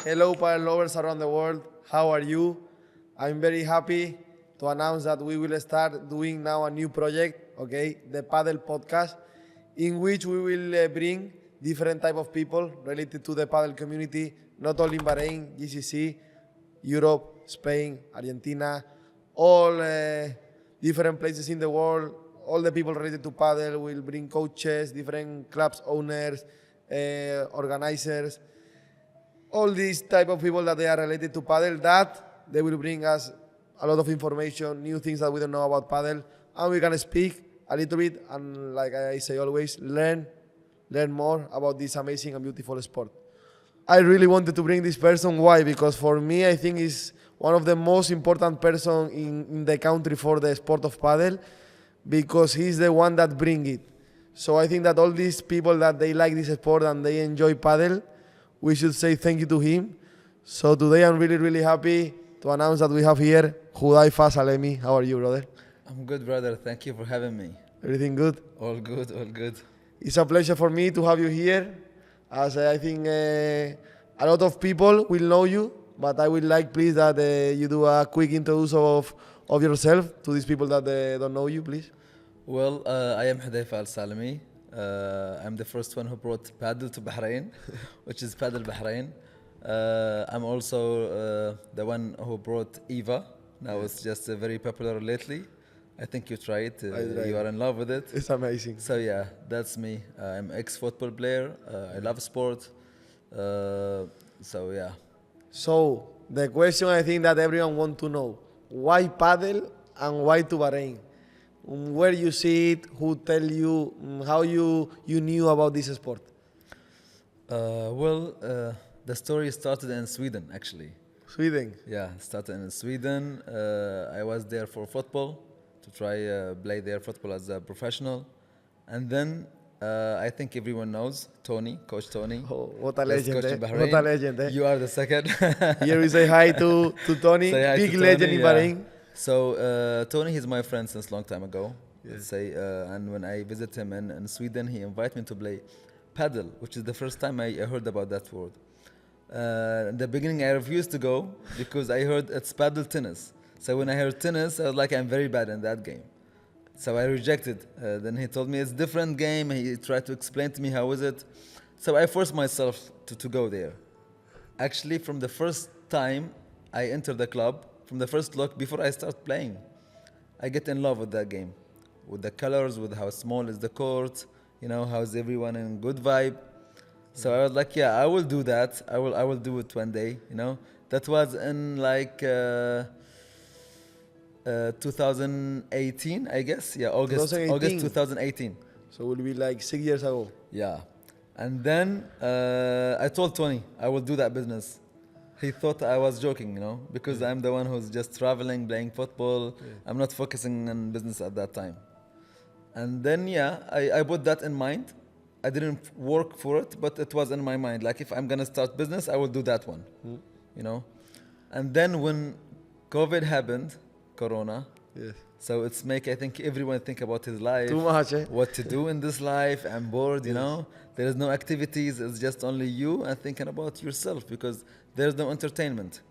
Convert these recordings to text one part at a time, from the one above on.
Hello, padel lovers around the world. How are you? I'm very happy to announce that we will start doing now a new project, okay, the Padel Podcast, in which we will bring different type of people related to the padel community, not only in Bahrain, GCC, Europe, Spain, Argentina, all different places in the world. All the people related to padel will bring coaches, different clubs owners, organizers, all these type of people that they are related to padel, that they will bring us a lot of information, new things that we don't know about padel, and we can speak a little bit and, like I say always, learn more about this amazing and beautiful sport. I really wanted to bring this person. Why? Because for me, I think he's one of the most important person in the country for the sport of padel, because he's the one that bring it. So I think that all these people that they like this sport and they enjoy padel, we should say thank you to him. So today I'm really, really happy to announce that we have here Huthaifa Alsalmi. How are you, brother? I'm good, brother. Thank you for having me. Everything good? All good, all good. It's a pleasure for me to have you here, as I think a lot of people will know you, but I would like, please, that you do a quick introduction of yourself to these people that don't know you, please. Well, I am huthaifa Alsalmi. I'm the first one who brought Padel to Bahrain, which is Padel Bahrain. I'm also the one who brought Eva. Now it's just very popular lately. I think you try it. You are in love with it. It's amazing. So yeah, that's me. I'm ex-football player. I love sport. So yeah. So the question I think that everyone want to know, why padel and why to Bahrain? Where you see it, who tell you, how you knew about this sport? The story started in Sweden, actually. Sweden. Yeah, started in Sweden. I was there for football, to try play there football as a professional. And then I think everyone knows Tony, Coach Tony. Oh, what a Just legend, coach eh? in Bahrain. What a legend, eh? You are the second. Here we say hi to Tony, Say hi big to legend Tony, in yeah. Bahrain. So Tony, he's my friend since long time ago. Yeah. Let's say, and when I visit him in Sweden, he invited me to play Padel, which is the first time I heard about that word. In the beginning, I refused to go because I heard it's paddle tennis. So when I heard tennis, I was like, I'm very bad in that game. So I rejected. Then he told me it's a different game. He tried to explain to me how is it. So I forced myself to go there. Actually, from the first time I entered the club, from the first look, before I start playing, I get in love with that game. With the colors, with how small is the court, how's everyone in good vibe. So I was like, yeah, I will do that. I will do it one day, That was in 2018, I guess. Yeah, August 2018. So it will be like 6 years ago. Yeah. And then I told Tony, I will do that business. He thought I was joking, because I'm the one who's just traveling, playing football. Yeah. I'm not focusing on business at that time. And then, I put that in mind. I didn't work for it, but it was in my mind. Like, if I'm going to start business, I will do that one, And then when COVID happened, Corona, yes. So it's I think everyone think about his life. Too much, eh? What to do in this life. I'm bored, There is no activities. It's just only you and thinking about yourself because there's no entertainment.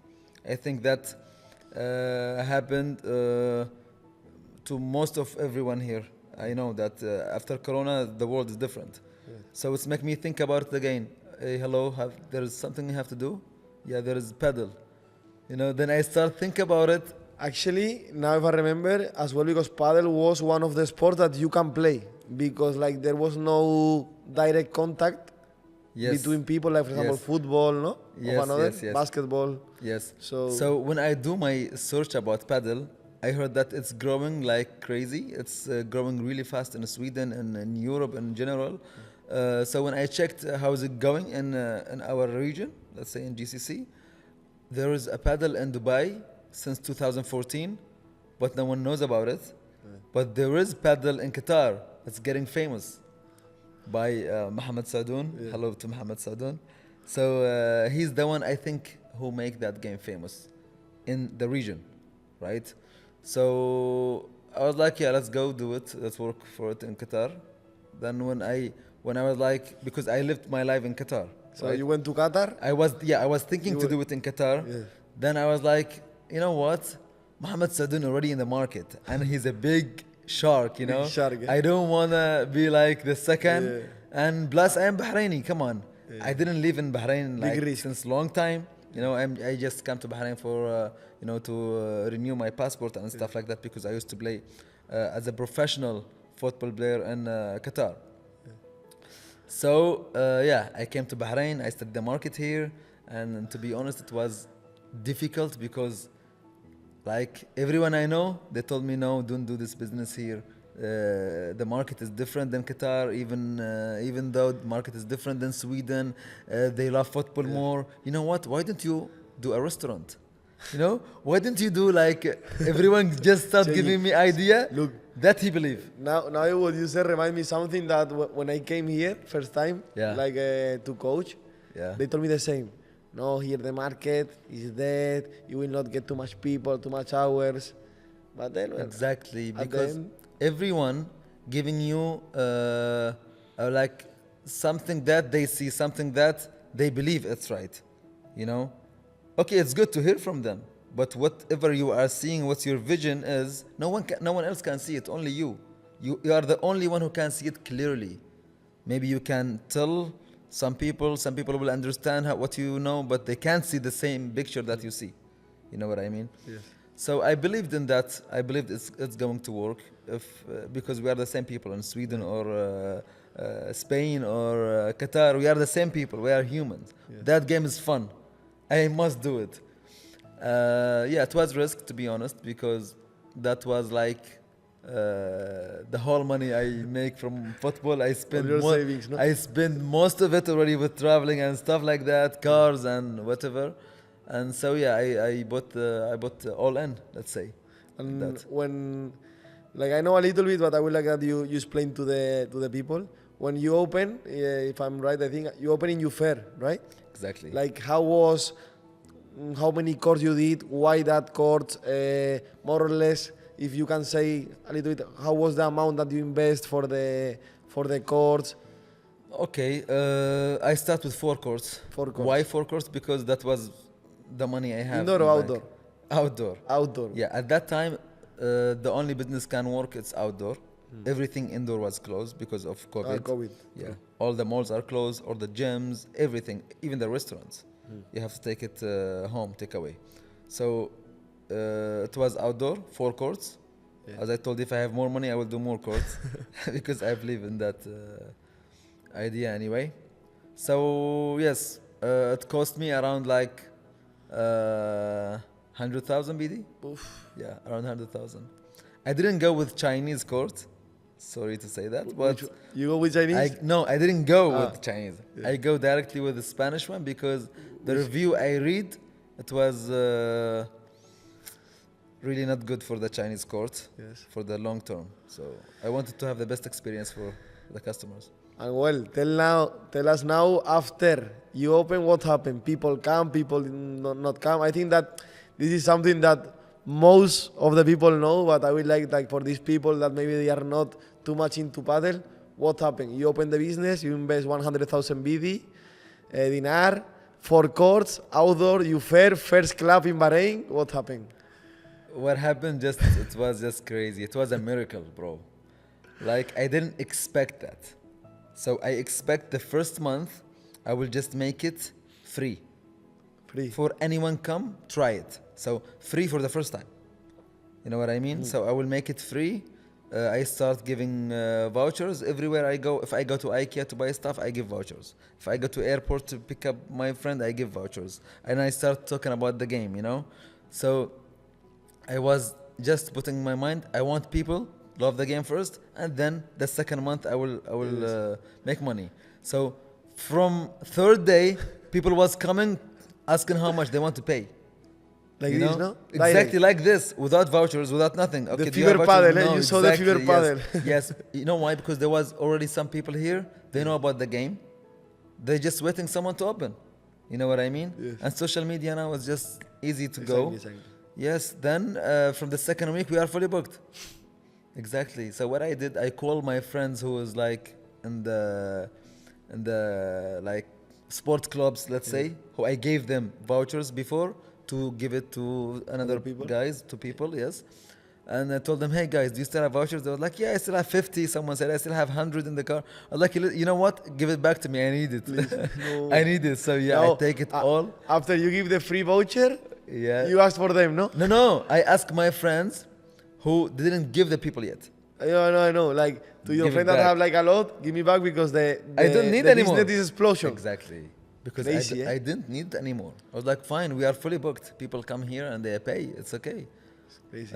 I think that happened to most of everyone here. I know that after Corona, the world is different. Yeah. So it's make me think about it again. Hey, hello, there is something you have to do? Yeah, there is Padel. Then I start think about it. Actually, now if I remember, as well, because padel was one of the sports that you can play, because there was no direct contact between people, like for example football, no? Yes, of another, yes. basketball. Yes. So when I do my search about Padel, I heard that it's growing like crazy. It's growing really fast in Sweden and in Europe in general. So when I checked how is it going in our region, let's say in GCC, there is a Padel in Dubai since 2014, but no one knows about it. Yeah. But there is Padel in Qatar. It's getting famous by Mohammed Sadoun. Yeah. Hello to Mohammed Sadoun. So he's the one, I think, who make that game famous in the region, right? So I was like, yeah, let's go do it. Let's work for it in Qatar. than when I was like, because I lived my life in Qatar. So you went to Qatar? I was thinking to do it in Qatar. Yeah. Then I was like, you know what? Mohammed Sadoun already in the market, and he's a big shark, you know. Big shark, yeah. I don't wanna be like the second. Yeah. And plus, I am Bahraini. Come on, Yeah. I didn't live in Bahrain like risk. since long time. You know, I just come to Bahrain for you know, to renew my passport and stuff like that, because I used to play as a professional football player in Qatar. So yeah, I came to Bahrain. I studied the market here, and to be honest, it was difficult because, like everyone I know, they told me no, don't do this business here. The market is different than Qatar. Even though the market is different than Sweden, they love football more. You know what? Why don't you do a restaurant? You know, why don't you do like everyone just start giving me idea? Look, that he believe. Now what you said remind me something that when I came here first time, Yeah. like to coach, Yeah. they told me the same. No, here the market is dead. You will not get too much people, too much hours. But then, well, Exactly, at because the end- everyone giving you like something that they see, something that they believe it's right. You know, okay, it's good to hear from them, but whatever you are seeing, what your vision is, no one else can see it. Only you. You are the only one who can see it clearly. Maybe you can tell some people will understand what you know, but they can't see the same picture that you see. You know what I mean? Yes. So I believed in that. I believed it's going to work because we are the same people in Sweden or Spain or Qatar. We are the same people. We are humans. Yeah. That game is fun. I must do it. Yeah, it was risk, to be honest, because that was like the whole money I make from football. I spend your savings, no? I spend most of it already with traveling and stuff like that, cars and whatever. And so yeah, I bought all in, let's say. And that. when, like I know a little bit, but I would like that you explain to the people. When you open, if I'm right, I think you open in your fair, right? Exactly. Like how many courts you did, why that court, more or less, if you can say a little bit, how was the amount that you invest for the courts? Okay, I start with 4 courts. 4 courts. Why 4 courts? Because that was the money I have. Indoor in or bank. outdoor? Outdoor. Outdoor. Yeah, at that time, the only business can work, it's outdoor. Everything indoor was closed because of COVID. COVID. Yeah, all the malls are closed, all the gyms, everything, even the restaurants. You have to take it home, take away. So it was outdoor, 4 courts. Yeah. As I told you, if I have more money, I will do more courts because I believe in that idea anyway. So yes, it cost me around like 100,000 BD. Oof. Yeah, around 100,000. I didn't go with Chinese court. Sorry to say that, but You go with Chinese? I didn't go with Chinese. Yeah. I go directly with the Spanish one because the review I read, it was really not good for the Chinese court. Yes. For the long term. So I wanted to have the best experience for the customers. And well, tell us now after you open, what happened? People come, people not come. I think that this is something that most of the people know, but I would like for these people that maybe they are not too much into padel, what happened? You open the business, you invest 100,000 BD, dinar, 4 courts, outdoor, you fair, first club in Bahrain. What happened? What happened? It was just crazy. It was a miracle, bro. Like I didn't expect that. So I expect the first month I will just make it free. Free. For anyone come, try it. So free for the first time. You know what I mean? So I will make it free. I start giving vouchers everywhere I go. If I go to IKEA to buy stuff, I give vouchers. If I go to airport to pick up my friend, I give vouchers. And I start talking about the game, you know? So I was just putting in my mind, I want people love the game first, and then the second month I will make money. So from third day, people was coming asking how much they want to pay. Like you this, know? no? Exactly like this, without vouchers, without nothing. Okay, The do you have fever vouchers? padel, No, you saw the fever yes. padel. Yes, you know why? Because there was already some people here, they know about the game. They're just waiting someone to open. You know what I mean? Yes. And social media now is just easy to go. Exactly. Yes, then from the second week we are fully booked. Exactly. So what I did, I called my friends who was like in the like sport clubs, let's say, who I gave them vouchers before to give it to another people? guys, to people, yes. And I told them, hey guys, do you still have vouchers? They were like, yeah, I still have 50. Someone said, I still have 100 in the car. I was like, you know what? Give it back to me. I need it. No. I need it. So yeah, No, I take it all. After you give the free voucher, Yeah. you ask for them, no? No. I asked my friends who didn't give the people yet. I know. Like, to your Give it friend that back. have like a lot, give me back because the I don't need the anymore. business is explosion. Exactly. Because Crazy, I didn't need anymore. I was like, fine, we are fully booked. People come here and they pay. It's okay. Crazy.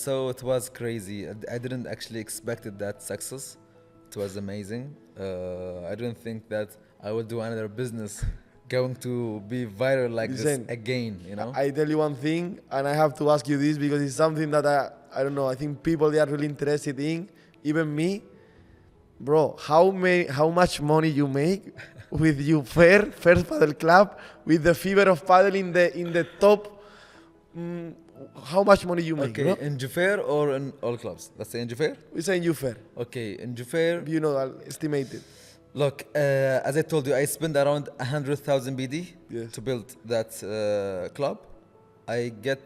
So it was crazy. I didn't actually expected that success. It was amazing. I didn't think that I would do another business going to be viral like Listen, this again, you know? I tell you one thing, and I have to ask you this because it's something that I don't know. I think people they are really interested in. Even me, bro. How much money you make with your first paddle club with the fever of paddle in the top? How much money you make, Okay, bro? in Jufair or in all clubs? Let's say in Jufair. We say you fair. Okay, in Jufair. You know, estimated. Look, as I told you, I spent around 100,000 BD Yes. to build that club. I get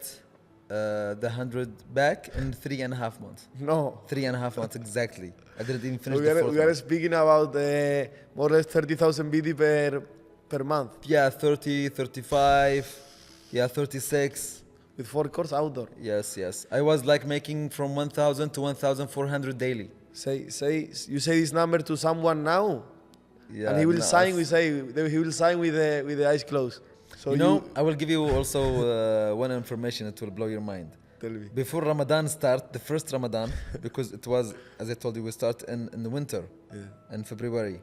the 100 back in 3.5 months. No. 3.5 months exactly. I didn't even finish We the are, fourth we are month. speaking about more or less 30,000 BD per month Yeah, 30, 35, yeah, 36. with 4 courts outdoor. Yes. I was like making from 1,000 to 1,400 daily. You say this number to someone now, Yeah, and he will no, sign. He will sign with the eyes closed. So you know, I will give you also one information that will blow your mind. tell me. Before Ramadan start, the first Ramadan, because it was, as I told you, we start in the winter, in February.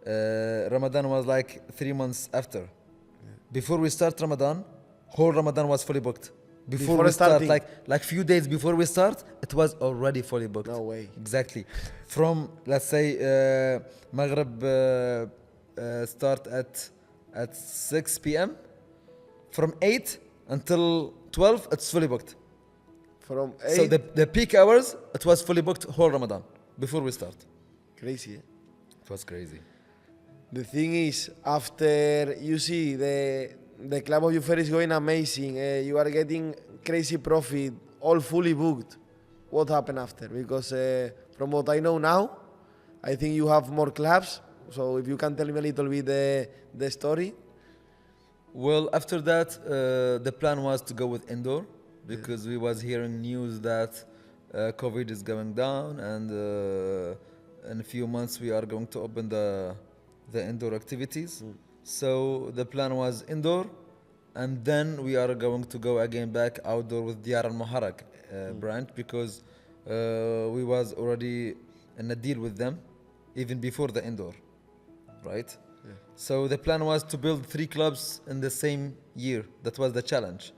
Ramadan was like 3 months after. Before we start Ramadan, whole Ramadan was fully booked. Before we start, starting. like few days before we start, it was already fully booked. No way. Exactly. From, let's say, Maghrib start at 6 p.m. From 8 until 12, it's fully booked. From 8. So the peak hours, it was fully booked whole Ramadan before we start. Crazy. Eh? It was crazy. The thing is, after you see the club of your fair is going amazing, you are getting crazy profit, all fully booked. What happened after? Because from what I know now, I think you have more clubs. So if you can tell me a little bit the story. Well, after that, the plan was to go with indoor because we was hearing news that COVID is going down, and in a few months we are going to open the indoor activities. So the plan was indoor, and then we are going to go again back outdoor with Diyar Al Muharrak branch, because we was already in a deal with them even before the indoor, right? So the plan was to build 3 clubs in the same year. That was the challenge,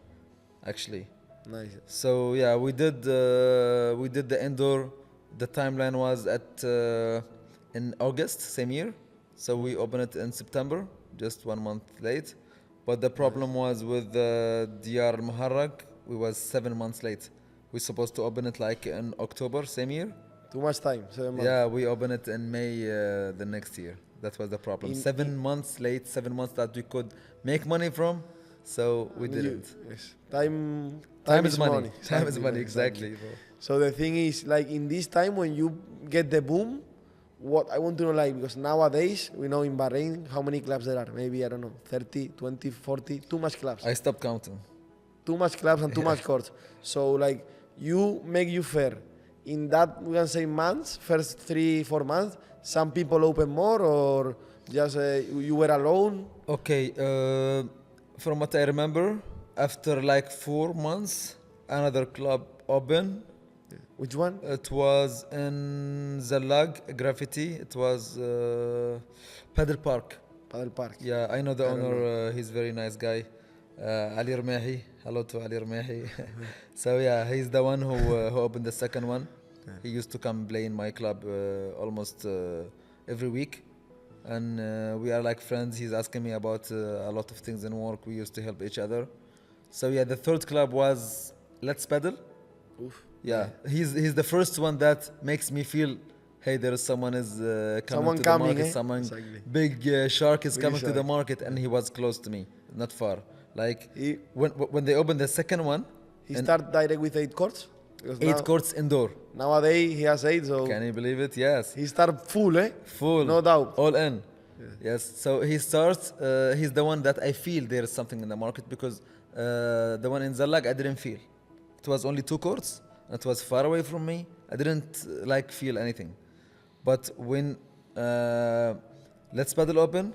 actually. Nice. So yeah, we did the indoor. The timeline was in August same year. So we opened it in September, just 1 month late. But the problem was with Diyar Al Muharrak, we was 7 months late. We supposed to open it like in October same year. Too much time. 7 months. Yeah, we opened it in May the next year. That was the problem. 7 months late, 7 months that we could make money from. So we didn't. Yes. Time Is money. Time is money, exactly. Bro. So the thing is, like in this time when you get the boom, what I want to know, like, because nowadays we know in Bahrain how many clubs there are. Maybe, I don't know, 30, 20, 40, too much clubs. I stopped counting. Too much clubs and too much courts. So like you make you fair. In that, we can say months, first 3-4 months, some people open more, or just you were alone? Okay, from what I remember, after like 4 months, another club opened. Which one? It was in Zallag, Graffiti. It was Padel Park. Padel Park. Yeah, I know the owner. He's a very nice guy. Ali Rmehi. Hello to Ali Rmehi. So yeah, he's the one who opened the second one. He used to come play in my club almost every week. And we are like friends. He's asking me about a lot of things in work. We used to help each other. So yeah, the third club was Let's Padel. Oof. Yeah, he's the first one that makes me feel hey, there is someone is coming Someone to coming, the market, eh? someone Exactly. big shark is Big coming to the shark. market, and he was close to me, not far. Like He when they opened the second one, he and start direct with 8 courts because 8 courts indoor. nowadays he has 8, so Can you believe it? Yes. he start full, eh? Full, No doubt. all in. Yes, so he starts. He's the one that I feel there is something in the market because the one in Zallag I didn't feel. It was only 2 courts. It was far away from me. I didn't like feel anything. But when Let's Paddle open,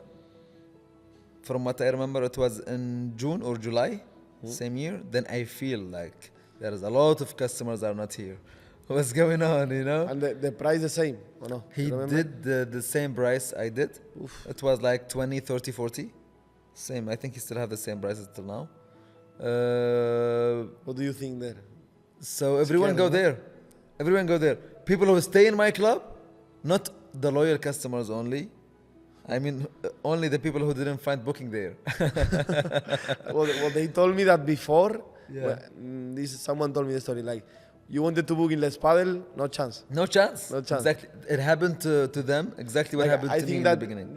from what I remember, it was in June or July, same year. Then I feel like there is a lot of customers are not here. What's going on, you know? And the price the same, or no? He You remember? did the same price I did. Oof. It was like 20, 30, 40. Same. I think he still have the same prices till now. What do you think there? So everyone Scary, go no? there. Everyone go there. People who stay in my club, not the loyal customers only. I mean, only the people who didn't find booking there. Well, they told me that before. Yeah. Well, someone told me the story. Like, you wanted to book in Let's Paddle, no chance. No chance. No chance. Exactly. It happened to them. Exactly what Like, happened I to me think in that the beginning.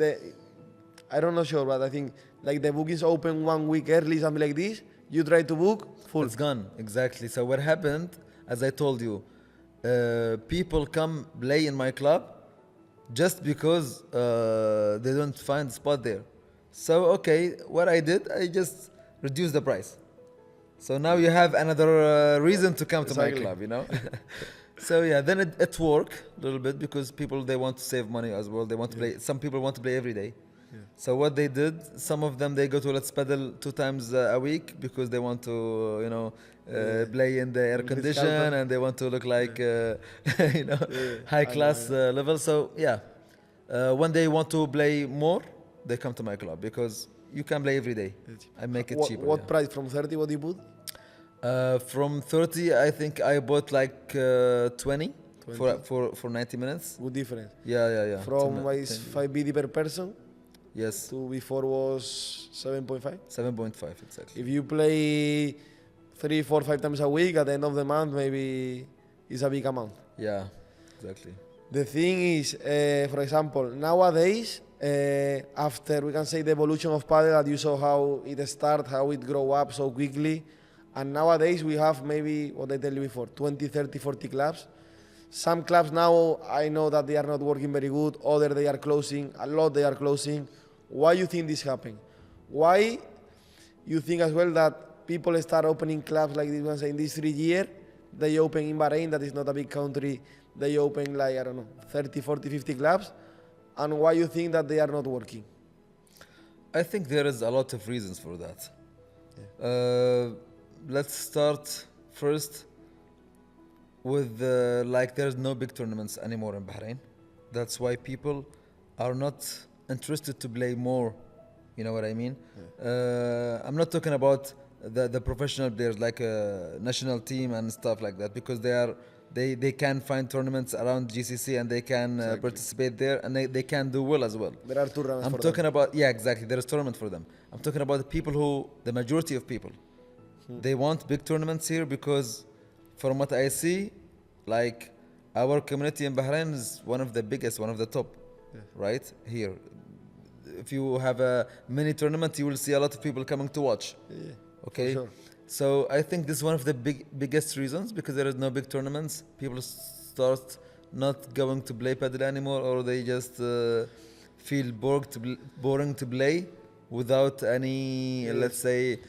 I don't know sure, but I think like the bookings open 1 week early, something like this. You try to book, full. It's gone. Exactly. So what happened, as I told you, people come play in my club just because they don't find spot there. So okay, what I did, I just reduced the price. So now you have another reason to come to my Exactly. club, you know. So yeah, then it worked a little bit because people they want to save money as well. They want to play. Some people want to play every day. So what they did, some of them they go to Let's Paddle 2 times a week because they want to, play in the air With condition scalper. and they want to look like, Yeah, high I know, class yeah. level. So yeah, when they want to play more, they come to my club because you can play every day. I make it cheaper. What yeah. price from 30? What do you put? From 30, I think I bought like 20 for 20. for 90 minutes. Good difference. Yeah. From 10 is 5 BD per person Yes, to before was 7.5. 7.5 exactly. If you play 3, 4, 5 times a week, at the end of the month, maybe it's a big amount. Yeah, exactly. The thing is, for example, nowadays, after we can say the evolution of padel, that you saw how it started, how it grow up so quickly, and nowadays we have maybe, what I tell you before, 20, 30, 40 clubs. Some clubs now, I know that they are not working very good, other they are closing, a lot they are closing. Why you think this happened? Why you think as well that people start opening clubs like this one, say in these 3 years, they open in Bahrain, that is not a big country, they open like, I don't know, 30, 40, 50 clubs, and why you think that they are not working? I think there is a lot of reasons for that. Let's start first with like there's no big tournaments anymore in Bahrain. That's why people are not interested to play more. You know what I mean? I'm not talking about the professional players like a national team and stuff like that because they can find tournaments around GCC and they can participate there and they can do well as well. There are tournaments I'm for talking them. about exactly. There is tournament for them. I'm talking about the people who the majority of people they want big tournaments here because from what I see, like our community in Bahrain is one of the biggest, one of the top, right here. If you have a mini tournament, you will see a lot of people coming to watch. Yeah, Okay, for sure. so I think this is one of the biggest reasons because there is no big tournaments. People start not going to play padel anymore, or they just feel boring to play without any, let's say,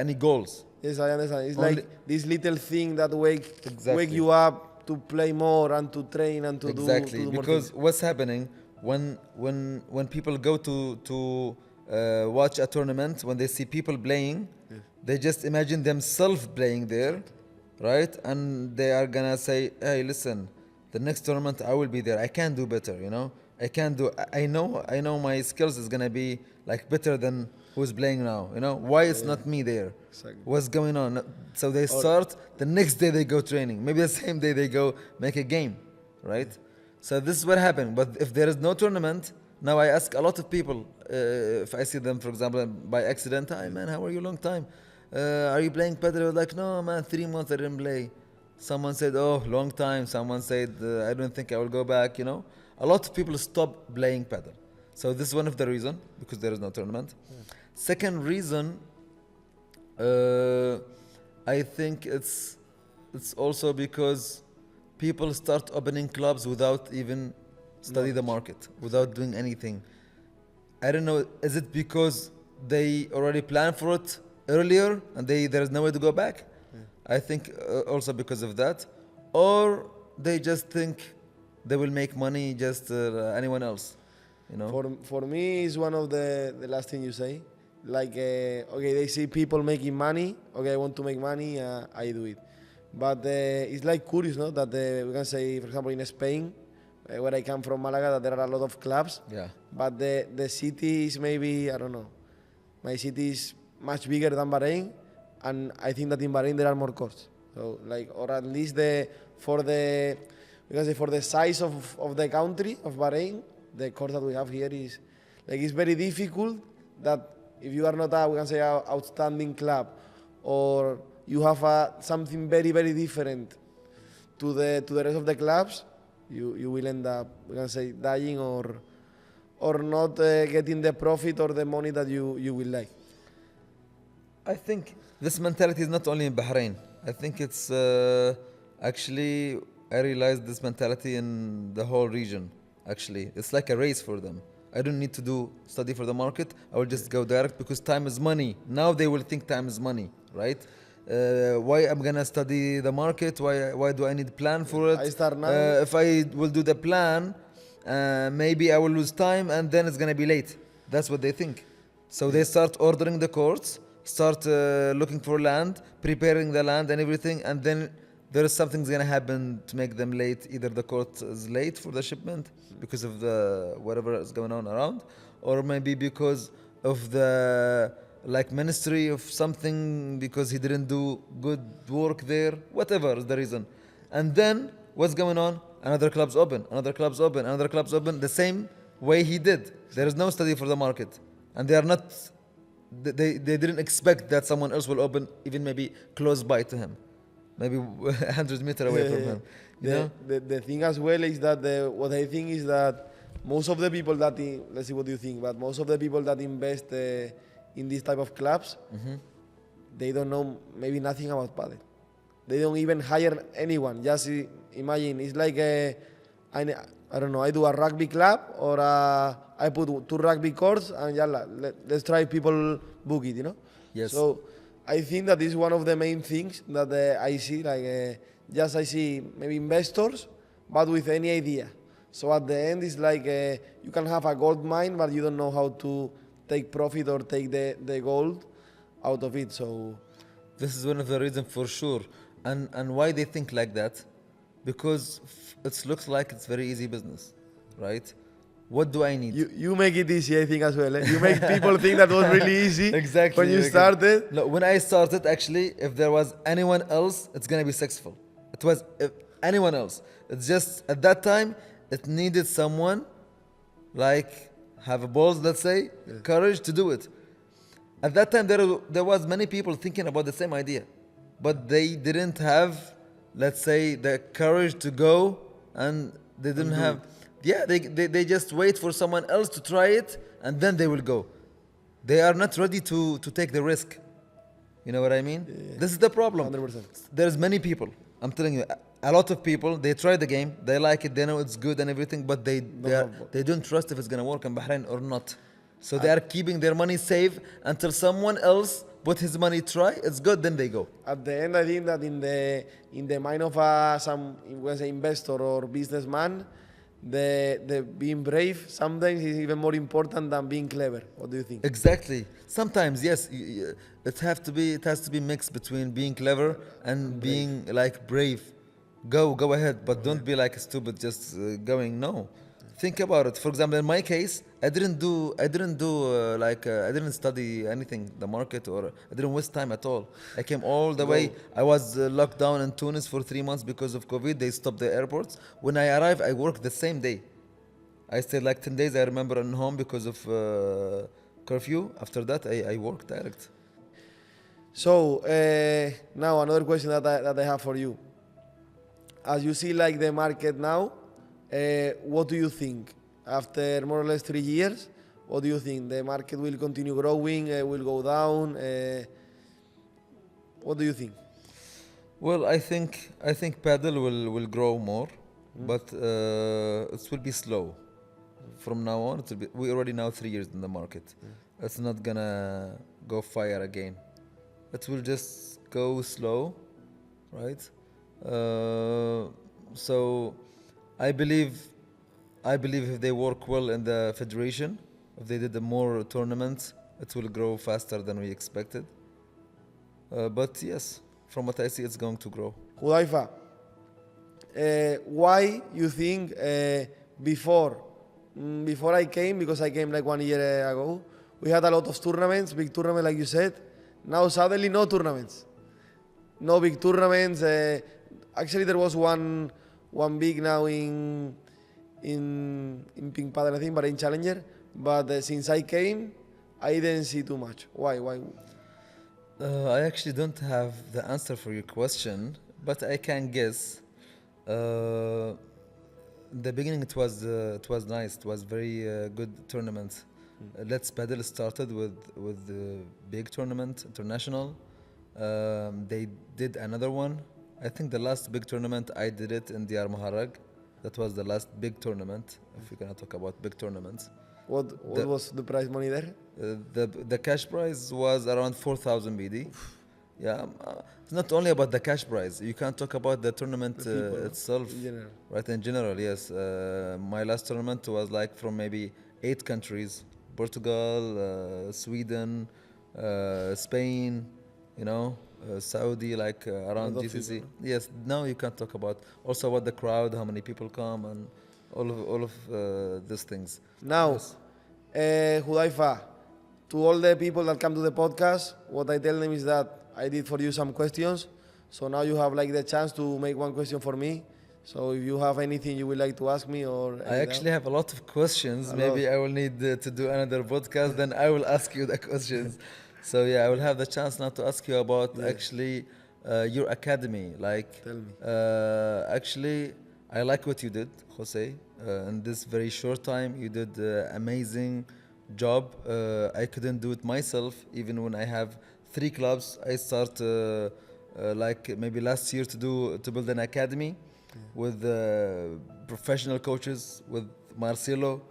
any goals. Yes, I understand. It's Only- like this little thing that wake Exactly. you up to play more and to train and to Exactly, do more because things. what's happening when people go to watch a tournament, when they see people playing, they just imagine themselves playing there, right? And they are gonna say, "Hey, listen, the next tournament I will be there. I can do better, you know. I can do. I know my skills is gonna be like better than who's playing now. You know why it's not me there? Exactly. What's going on? So they start the next day they go training. Maybe the same day they go make a game, right? So this is what happened. But if there is no tournament, now I ask a lot of people if I see them, for example, by accident. Hi man, how are you? Long time. Are you playing padel? Like no man, 3 months I didn't play. Someone said, oh, long time. Someone said, I don't think I will go back, you know. A lot of people stop playing padel. So this is one of the reason, because there is no tournament. Second reason, I think it's also because people start opening clubs without even study the market, without doing anything. I don't know, is it because they already planned for it earlier and there's no way to go back? I think also because of that. Or they just think they will make money just anyone else, you know? For me, it's one of the last thing you say. Like, okay, they see people making money. Okay, I want to make money, I do it. But it's like curious, no? That we can say, for example, in Spain, where I come from, Malaga, that there are a lot of clubs. Yeah. But the city is maybe, I don't know, my city is much bigger than Bahrain, and I think that in Bahrain there are more courts. So like, or at least for the size of the country of Bahrain, the course that we have here is like, it's very difficult that if you are not we can say, a outstanding club, or you have something very, very different to the rest of the clubs, you will end up, we can say, dying or not getting the profit or the money that you will like. I think this mentality is not only in Bahrain. I think it's actually, I realized this mentality in the whole region. Actually, it's like a race for them. I don't need to do study for the market. I will just go direct because time is money. Now they will think time is money, right? Why I'm gonna study the market? Why do I need plan for it? I start now. If I will do the plan, maybe I will lose time and then it's gonna be late. That's what they think. So they start ordering the courts, start looking for land, preparing the land and everything, and then there is something's gonna happen to make them late. Either the court is late for the shipment because of the whatever is going on around, or maybe because of the like ministry of something, because he didn't do good work there, whatever is the reason. And then what's going on? Another club's open, another club's open, another club's open, the same way he did. There is no study for the market, and they are not, they didn't expect that someone else will open even maybe close by to him, maybe 100 meters away from him. You know? The thing as well is that what I think is that most of the people that, let's see what you think, but most of the people that invest in this type of clubs, they don't know maybe nothing about padel. They don't even hire anyone. Just imagine, it's like I don't know, I do a rugby club, or I put 2 rugby courts and yalla, let's try people book it, you know? Yes. So I think that is one of the main things that I see, like just I see maybe investors, but with any idea. So at the end, it's like you can have a gold mine, but you don't know how to take profit or take the gold out of it. So this is one of the reasons for sure. And why they think like that? Because it looks like it's very easy business, right? What do I need? You make it easy, I think, as well. You make people think that was really easy. Exactly. When you started. No, when I started, actually, if there was anyone else, it's gonna be successful. It was if anyone else. It's just at that time, it needed someone like have a balls, let's say, courage to do it. At that time, there was many people thinking about the same idea, but they didn't have, let's say, the courage to go, and they didn't have. Yeah, they just wait for someone else to try it, and then they will go. They are not ready to take the risk. You know what I mean? Yeah. This is the problem. 100%. There's many people. I'm telling you, a lot of people. They try the game, they like it, they know it's good and everything, but they don't trust if it's gonna work in Bahrain or not. So they are keeping their money safe until someone else put his money try. It's good, then they go. At the end, I think that in the mind of some, was an investor or businessman, the being brave sometimes is even more important than being clever. What do you think? Exactly. Sometimes, yes, it has to be mixed between being clever and being like brave. Go ahead, but don't be like stupid just going. No, think about it. For example, in my case, I didn't study anything, the market, or I didn't waste time at all. I came all the way. I was locked down in Tunis for 3 months because of COVID. They stopped the airports. When I arrived, I worked the same day. I stayed like 10 days, I remember, in home because of curfew. After that, I worked direct. So now another question that I have for you. as you see like the market now, what do you think? After more or less 3 years, what do you think? The market will continue growing, will go down? What do you think? Well, I think paddle will grow more, but it will be slow. From now on, we already now 3 years in the market. It's not gonna go fire again. It will just go slow, right? So I believe if they work well in the federation, if they did more tournaments, it will grow faster than we expected. But yes, from what I see, it's going to grow. Huthaifa, why you think before I came, because I came like 1 year ago, we had a lot of tournaments, big tournaments like you said. Now suddenly no tournaments, no big tournaments. Actually, there was one big now in Pink Padel, I think, Bahrain Challenger. But since I came, I didn't see too much. Why? I actually don't have the answer for your question, but I can guess. The beginning it was nice. It was very good tournament. Let's Padel started with the big tournament, international. They did another one. I think the last big tournament I did it in Diyar Maharag. That was the last big tournament. If we're gonna talk about big tournaments. What was the prize money there? The cash prize was around 4,000 BD. Yeah, it's not only about the cash prize. You can't talk about the tournament itself, in general. right? In general, yes. My last tournament was like from maybe 8 countries: Portugal, Sweden, Spain, Saudi, like around GCC. People. Yes. Now you can't talk about also about the crowd, how many people come, and all of these things. Now, Yes. Huthaifa, to all the people that come to the podcast, what I tell them is that I did for you some questions. So now you have like the chance to make one question for me. So if you have anything you would like to ask me or I actually have a lot of questions. Maybe I will need to do another podcast. Then I will ask you the questions. So yeah, I will have the chance now to ask you about actually your academy. Like, Tell me. actually, I like what you did, Jose. In this very short time, you did amazing job. I couldn't do it myself, even when I have 3 clubs. I start like maybe last year to build an academy with professional coaches, with Marcelo.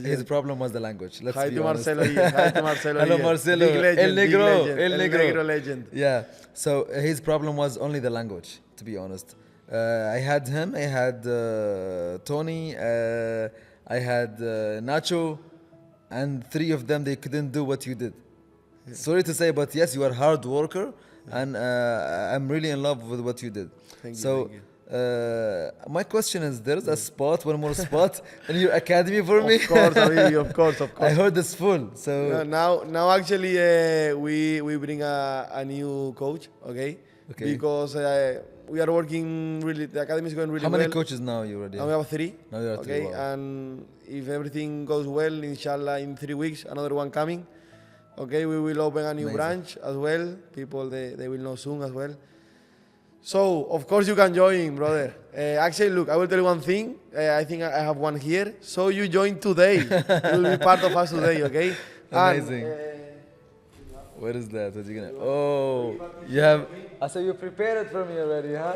His problem was the language. Let's Hi be to honest. Marcelo here. Hi to Marcelo Hello, here. Marcelo. Big legend, El big Negro. legend, El Negro. legend. Yeah. So his problem was only the language, to be honest. I had him. I had Tony. I had Nacho, and 3 of them they couldn't do what you did. Sorry to say, but yes, you are a hard worker, and I'm really in love with what you did. Thank you, So. thank you. My question is: there's a spot, one more spot in your academy for me? Of course, Abibi, of course. I heard it's full. So Now actually we bring a new coach, okay? Because we are working really. The academy is going really how well. many coaches now you already? Now we have 3. Now you are 3, okay, wow. and if everything goes well, inshallah, in 3 weeks, another one coming. Okay, we will open a new Amazing. branch as well. People they will know soon as well. So of course you can join, brother. Actually, look, I will tell you one thing. I think I have one here. So you join today. You will be part of us today, okay? Amazing. What is that? What are you gonna? Oh, you have. I saw you prepared it for me already, huh?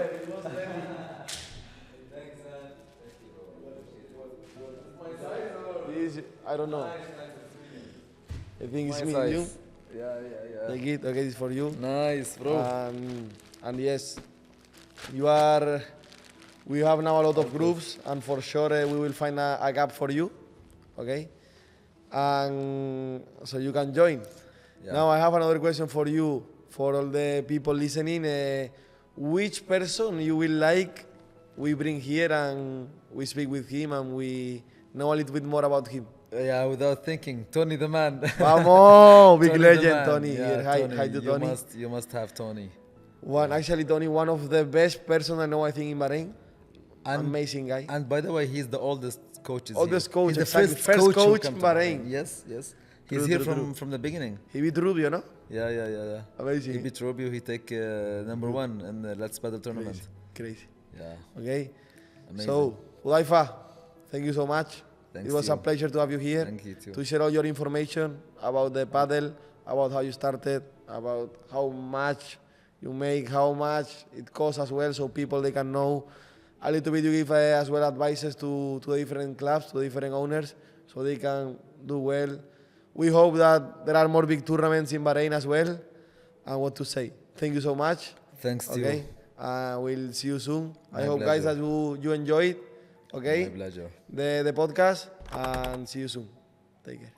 This, I don't know. I think it's My medium. size. Yeah. Take it. Okay, this is for you. Nice, bro. And yes, you are. We have now a lot of groups, and for sure we will find a gap for you, okay? And so you can join. Yeah. Now I have another question for you, for all the people listening. Which person you will like we bring here and we speak with him and we know a little bit more about him? Yeah, without thinking, Tony the man. Vamos, big Tony the legend, man. Tony. Yeah, Here. Hi, Tony, hi to Tony. You must have Tony. Actually, Tony, one of the best person I know, I think, in Bahrain. And- Amazing guy. And by the way, he's the oldest coach. Oldest here. coach, He's the exactly. first, First coach, who coach come in to Bahrain. Yes. He's True, here true, from the beginning. He beat Rubio, no? Yeah. He Amazing. beat Rubio. He take number 1 in the Let's Padel tournament. Crazy. Yeah. Okay. Amazing. So, Huthaifa, thank you so much. Thanks It was to a you. pleasure to have you here. Thank you too. To share all your information about the paddle, about how you started, about how much you make, how much it costs as well, so people they can know. A little bit you give as well advices to the different clubs, to the different owners, so they can do well. We hope that there are more big tournaments in Bahrain as well. And what to say? Thank you so much. Thanks to Okay. you. We'll see you soon. I My hope, guys, pleasure. that you enjoyed. My Okay. pleasure. The podcast, and see you soon. Take care.